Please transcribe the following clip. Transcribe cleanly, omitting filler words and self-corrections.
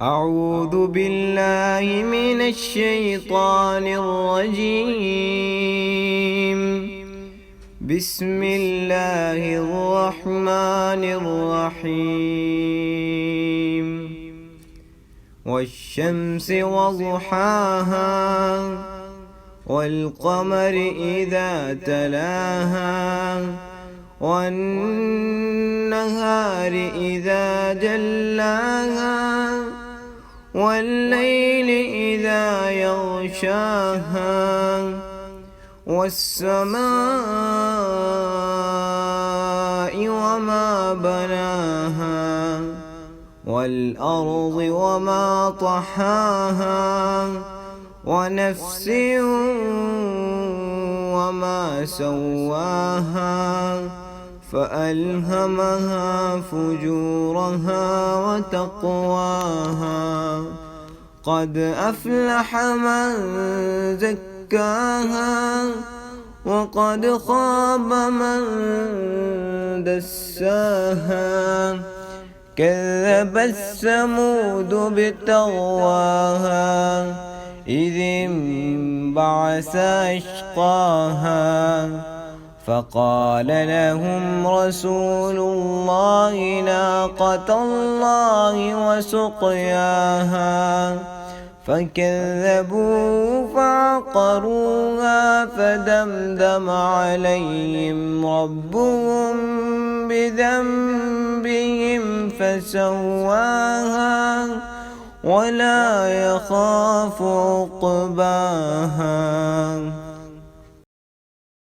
أعوذ بالله من الشيطان الرجيم. بسم الله الرحمن الرحيم. والشمس وضحاها والقمر إذا تلاها والنهار إذا جلاها والليل إذا يغشاها والسماء وما بناها والأرض وما طحاها ونفس وما سواها فألهمها فجورها وتقواها. قد أفلح من زكاها وقد خاب من دساها. كذبت ثمود بطغواها إذ انبعث أشقاها فقال لهم رسول الله ناقة الله وسقياها فكذبوه فعقروها فدمدم عليهم ربهم بذنبهم فسواها ولا يخاف عقباها.